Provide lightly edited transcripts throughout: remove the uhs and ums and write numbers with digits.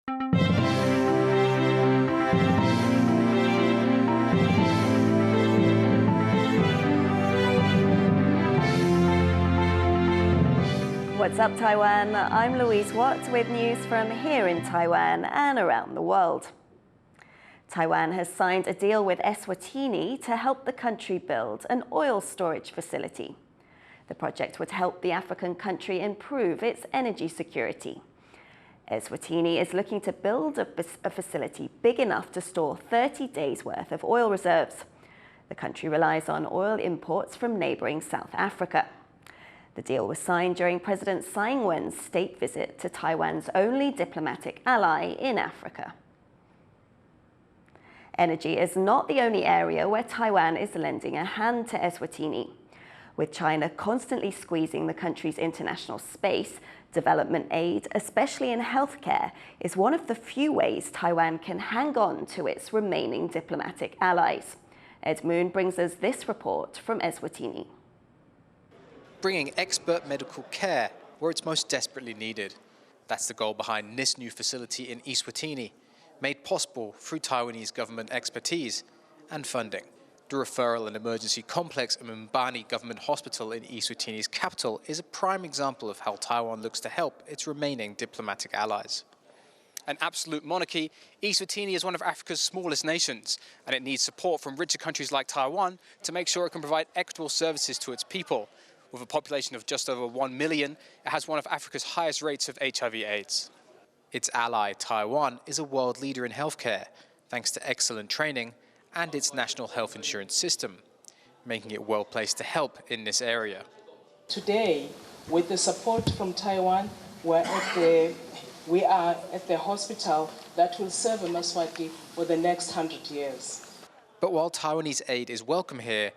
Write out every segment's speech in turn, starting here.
What's up, Taiwan? I'm Louise with news from here in Taiwan and around the world. Taiwan has signed a deal with Eswatini to help the country build an oil storage facility. The project would help the African country improve its energy security. Eswatini is looking to build a facility big enough to store 30 days' worth of oil reserves. The country relies on oil imports from neighbouring South Africa. The deal was signed during President Tsai Ing-wen's state visit to Taiwan's only diplomatic ally in Africa. Energy is not the only area where Taiwan is lending a hand to Eswatini. With China constantly squeezing the country's international space, development aid, especially in healthcare, is one of the few ways Taiwan can hang on to its remaining diplomatic allies. Ed Moon brings us this report from Eswatini. Bringing expert medical care where it's most desperately needed. That's the goal behind this new facility in Eswatini, made possible through Taiwanese government expertise and funding. The referral and emergency complex at Mbani Government Hospital in Eswatini's capital is a prime example of how Taiwan looks to help its remaining diplomatic allies. An absolute monarchy, Eswatini is one of Africa's smallest nations, and it needs support from richer countries like Taiwan to make sure it can provide equitable services to its people. With a population of just over 1 million, it has one of Africa's highest rates of HIV/AIDS. Its ally, Taiwan, is a world leader in healthcare, thanks to excellent training and its national health insurance system, making it well placed to help in this area. Today, with the support from Taiwan, we are at the hospital that will serve Eswatini for the next 100 years. But while Taiwanese aid is welcome here,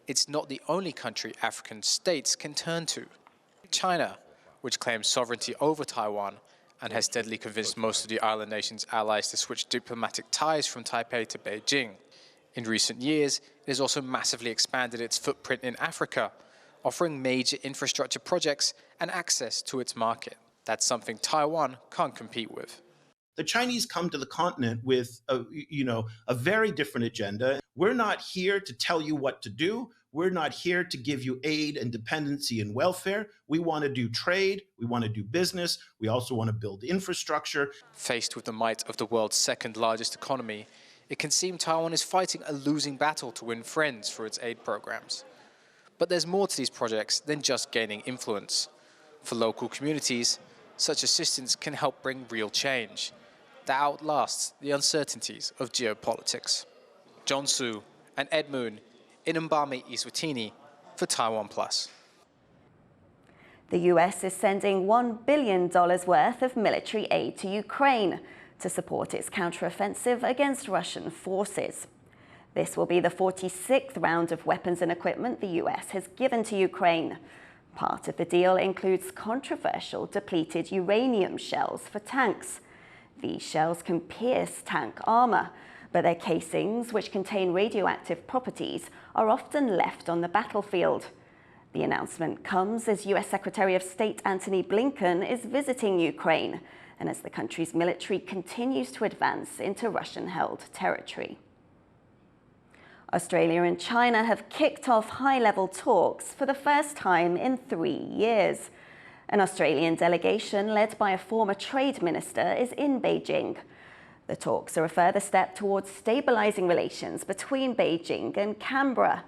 it's not the only country African states can turn to. China, which claims sovereignty over Taiwan and has steadily convinced most of the island nation's allies to switch diplomatic ties from Taipei to Beijing. In recent years, it has also massively expanded its footprint in Africa, offering major infrastructure projects and access to its market. That's something Taiwan can't compete with. The Chinese come to the continent with a very different agenda. We're not here to tell you what to do. We're not here to give you aid and dependency and welfare. We want to do trade. We want to do business. We also want to build infrastructure. Faced with the might of the world's second largest economy, it can seem Taiwan is fighting a losing battle to win friends for its aid programs. But there's more to these projects than just gaining influence. For local communities, such assistance can help bring real change that outlasts the uncertainties of geopolitics. John Su and Ed Moon in Mbami, Eswatini for TaiwanPlus. The US is sending $1 billion worth of military aid to Ukraine to support its counteroffensive against Russian forces. This will be the 46th round of weapons and equipment the US has given to Ukraine. Part of the deal includes controversial depleted uranium shells for tanks. These shells can pierce tank armor, but their casings, which contain radioactive properties, are often left on the battlefield. The announcement comes as US Secretary of State Antony Blinken is visiting Ukraine and as the country's military continues to advance into Russian-held territory. Australia and China have kicked off high-level talks for the first time in 3 years. An Australian delegation led by a former trade minister is in Beijing. The talks are a further step towards stabilizing relations between Beijing and Canberra.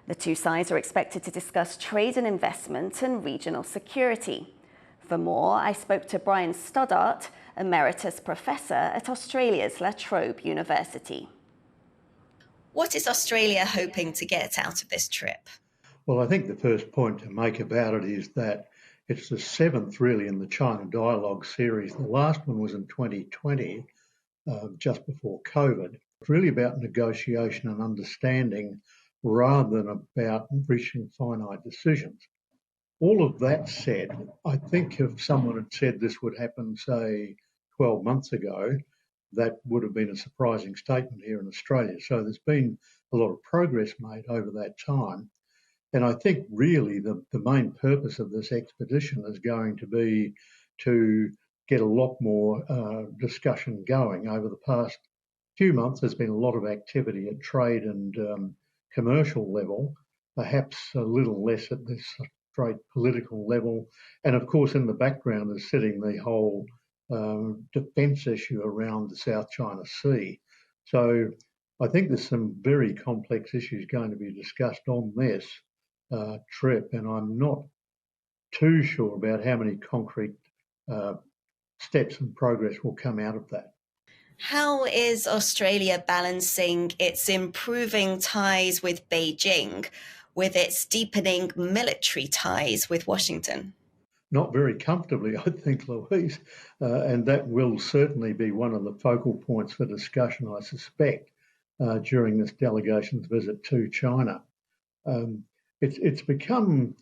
The two sides are expected to discuss trade and investment and regional security. For more, I spoke to Brian Studdard, Emeritus Professor at Australia's La Trobe University. What is Australia hoping to get out of this trip? Well, I think the first point to make about it is that it's the seventh really in the China Dialogue series. The last one was in 2020, just before COVID. It's really about negotiation and understanding rather than about reaching finite decisions. All of that said, I think if someone had said this would happen, say, 12 months ago, that would have been a surprising statement here in Australia. So there's been a lot of progress made over that time. And I think really the main purpose of this expedition is going to be to get a lot more discussion going. Over the past few months, there's been a lot of activity at trade and commercial level, perhaps a little less at this straight political level. And of course, in the background is sitting the whole defence issue around the South China Sea. So I think there's some very complex issues going to be discussed on this trip, and I'm not too sure about how many concrete steps and progress will come out of that. How is Australia balancing its improving ties with Beijing with its deepening military ties with Washington? Not very comfortably, I think, Louise, and that will certainly be one of the focal points for discussion, I suspect, during this delegation's visit to China. It's become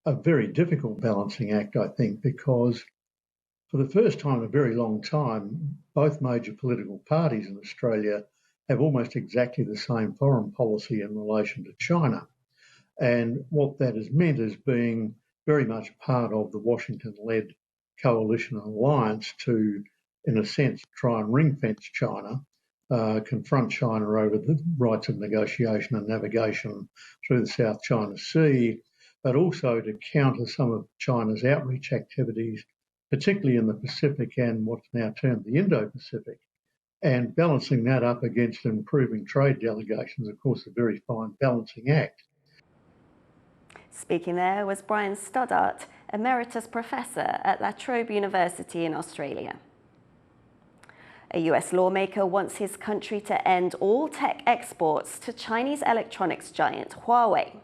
a very difficult balancing act, I think, because for the first time in a very long time, both major political parties in Australia have almost exactly the same foreign policy in relation to China. And what that has meant is being very much part of the Washington-led coalition and alliance to, in a sense, try and ring-fence China, confront China over the rights of negotiation and navigation through the South China Sea, but also to counter some of China's outreach activities, particularly in the Pacific and what's now termed the Indo-Pacific. And balancing that up against improving trade delegations, of course, a very fine balancing act. Speaking there was Brian Studdard, Emeritus Professor at La Trobe University in Australia. A US lawmaker wants his country to end all tech exports to Chinese electronics giant Huawei.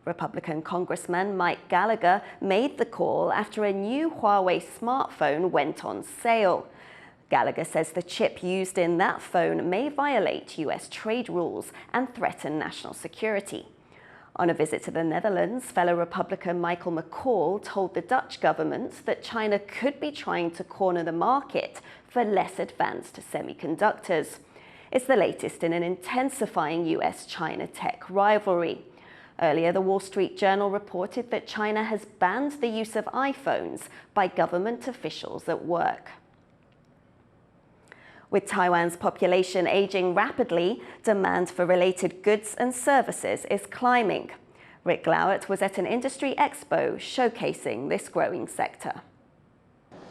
Republican Congressman Mike Gallagher made the call after a new Huawei smartphone went on sale. Gallagher says the chip used in that phone may violate US trade rules and threaten national security. On a visit to the Netherlands, fellow Republican Michael McCall told the Dutch government that China could be trying to corner the market for less advanced semiconductors. It's the latest in an intensifying US-China tech rivalry. Earlier, the Wall Street Journal reported that China has banned the use of iPhones by government officials at work. With Taiwan's population aging rapidly, demand for related goods and services is climbing. Rick Glowett was at an industry expo showcasing this growing sector.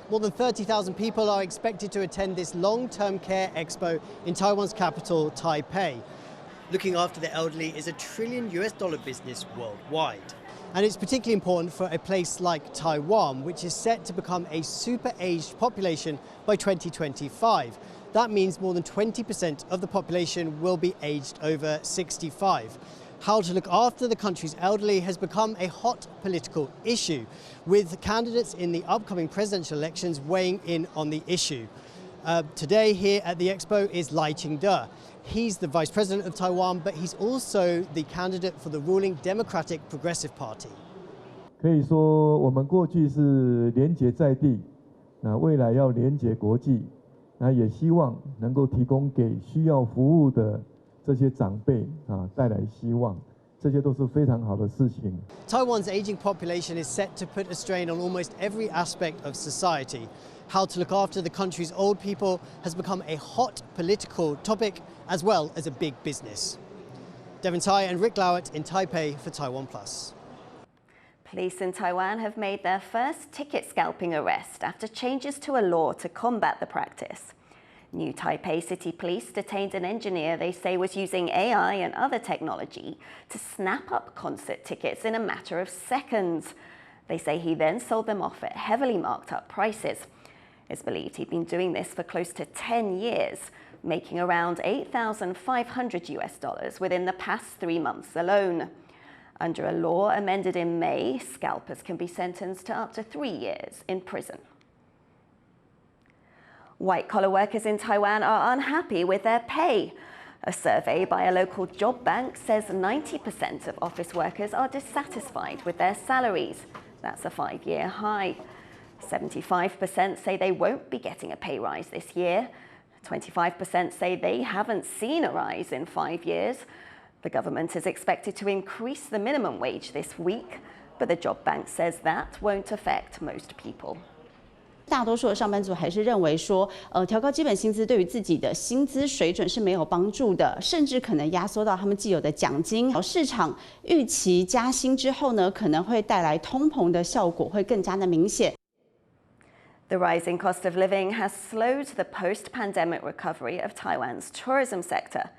More than 30,000 people are expected to attend this long-term care expo in Taiwan's capital, Taipei. Looking after the elderly is $1 trillion business worldwide. And it's particularly important for a place like Taiwan, which is set to become a super-aged population by 2025. That means more than 20% of the population will be aged over 65. How to look after the country's elderly has become a hot political issue, with candidates in the upcoming presidential elections weighing in on the issue. Today here at the Expo is Lai Ching-te. He's the Vice President of Taiwan, but he's also the candidate for the ruling Democratic Progressive Party. 可以说，我们过去是连结在地，那未来要连结国际，那也希望能够提供给需要服务的这些长辈带来希望。这些都是非常好的事情。Taiwan's aging population is set to put a strain on almost every aspect of society. How to look after the country's old people has become a hot political topic as well as a big business. Devon Tai and Rick Glowett in Taipei for TaiwanPlus. Police in Taiwan have made their first ticket-scalping arrest after changes to a law to combat the practice. New Taipei City Police detained an engineer they say was using AI and other technology to snap up concert tickets in a matter of seconds. They say he then sold them off at heavily marked up prices. It's believed he'd been doing this for close to 10 years, making around $8,500 within the past 3 months alone. Under a law amended in May, scalpers can be sentenced to up to 3 years in prison. White-collar workers in Taiwan are unhappy with their pay. A survey by a local job bank says 90% of office workers are dissatisfied with their salaries. That's a 5-year high. 75% say they won't be getting a pay rise this year. 25% say they haven't seen a rise in 5 years. The government is expected to increase the minimum wage this week, but the job bank says that won't affect most people. 大多数的上班族还是认为说，调高基本薪资对于自己的薪资水准是没有帮助的，甚至可能压缩到他们既有的奖金。市场预期加薪之后呢，可能会带来通膨的效果会更加的明显。The rising cost of living has slowed the post-pandemic recovery of Taiwan's tourism sector.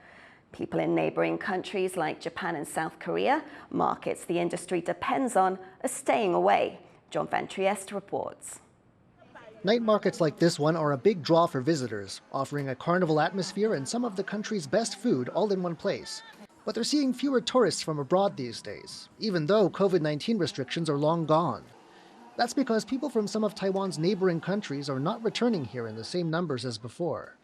People in neighbouring countries like Japan and South Korea, markets the industry depends on, are staying away. John Van Trieste reports. Night markets like this one are a big draw for visitors, offering a carnival atmosphere and some of the country's best food all in one place. But they're seeing fewer tourists from abroad these days, even though COVID-19 restrictions are long gone. That's because people from some of Taiwan's neighboring countries are not returning here in the same numbers as before.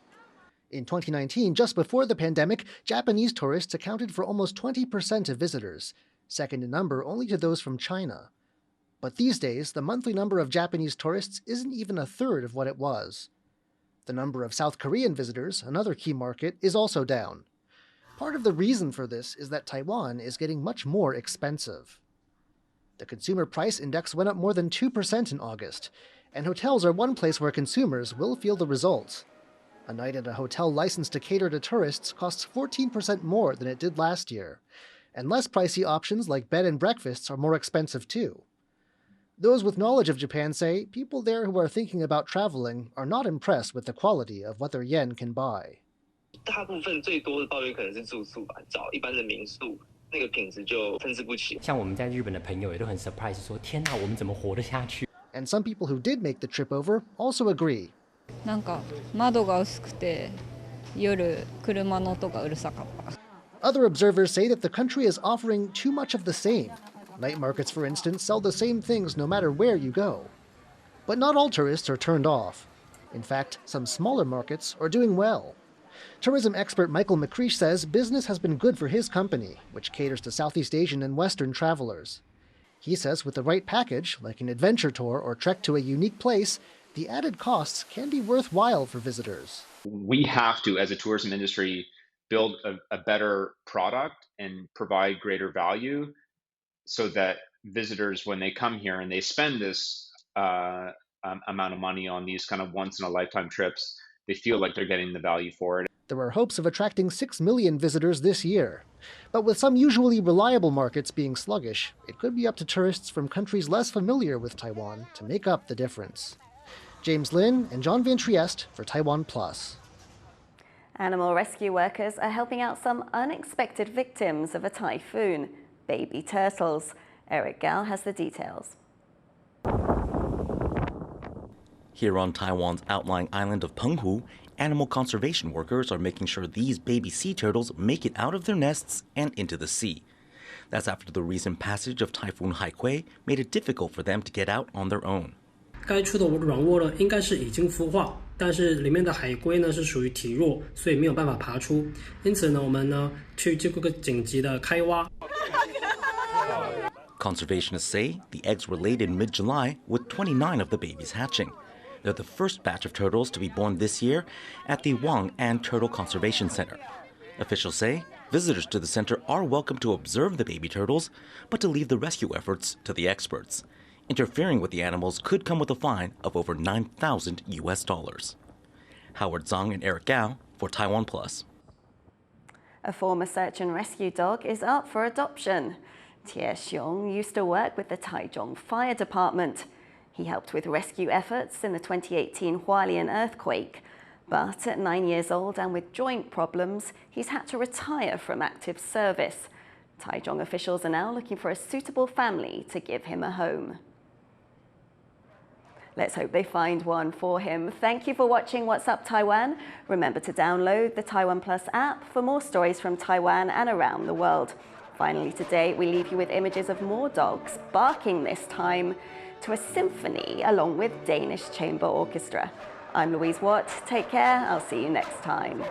In 2019, just before the pandemic, Japanese tourists accounted for almost 20% of visitors, second in number only to those from China. But these days, the monthly number of Japanese tourists isn't even a third of what it was. The number of South Korean visitors, another key market, is also down. Part of the reason for this is that Taiwan is getting much more expensive. The Consumer Price Index went up more than 2% in August, and hotels are one place where consumers will feel the results. A night at a hotel licensed to cater to tourists costs 14% more than it did last year, and less pricey options like bed and breakfasts are more expensive too. Those with knowledge of Japan say people there who are thinking about traveling are not impressed with the quality of what their yen can buy. 大部分最多的抱怨可能是住宿吧，找一般的民宿，那个品质就参差不齐。像我们在日本的朋友也都很 surprise， 说天哪，我们怎么活得下去 ？And some people who did make the trip over also agree. なんか窓が薄くて夜車の音がうるさかった。Other observers say that the country is offering too much of the same. Night markets, for instance, sell the same things no matter where you go. But not all tourists are turned off. In fact, some smaller markets are doing well. Tourism expert Michael McCreesh says business has been good for his company, which caters to Southeast Asian and Western travelers. He says with the right package, like an adventure tour or trek to a unique place, the added costs can be worthwhile for visitors. We have to, as a tourism industry, build a better product and provide greater value so that visitors, when they come here and they spend this amount of money on these kind of once-in-a-lifetime trips, they feel like they're getting the value for it. There are hopes of attracting 6 million visitors this year. But with some usually reliable markets being sluggish, it could be up to tourists from countries less familiar with Taiwan to make up the difference. James Lin and John Van Trieste for TaiwanPlus. Animal rescue workers are helping out some unexpected victims of a typhoon, baby turtles. Eric Gao has the details. Here on Taiwan's outlying island of Penghu, animal conservation workers are making sure these baby sea turtles make it out of their nests and into the sea. That's after the recent passage of Typhoon Haikui made it difficult for them to get out on their own. 该出的软窝呢，应该是已经孵化，但是里面的海龟呢是属于体弱，所以没有办法爬出。因此呢，我们呢去这个紧急的开挖。Conservationists say the eggs were laid in mid-July, with 29 of the babies hatching. They're the first batch of turtles to be born this year at the Wang An Turtle Conservation Center. Officials say visitors to the center are welcome to observe the baby turtles, but to leave the rescue efforts to the experts. Interfering with the animals could come with a fine of over $9,000 US. Howard Zhang and Eric Gao for TaiwanPlus. A former search and rescue dog is up for adoption. Tie Xiong used to work with the Taichung Fire Department. He helped with rescue efforts in the 2018 Hualien earthquake. But at 9 years old and with joint problems, he's had to retire from active service. Taichung officials are now looking for a suitable family to give him a home. Let's hope they find one for him. Thank you for watching What's Up Taiwan. Remember to download the TaiwanPlus app for more stories from Taiwan and around the world. Finally today, we leave you with images of more dogs, barking this time, to a symphony along with Danish Chamber Orchestra. I'm Louise Watt. Take care. I'll see you next time.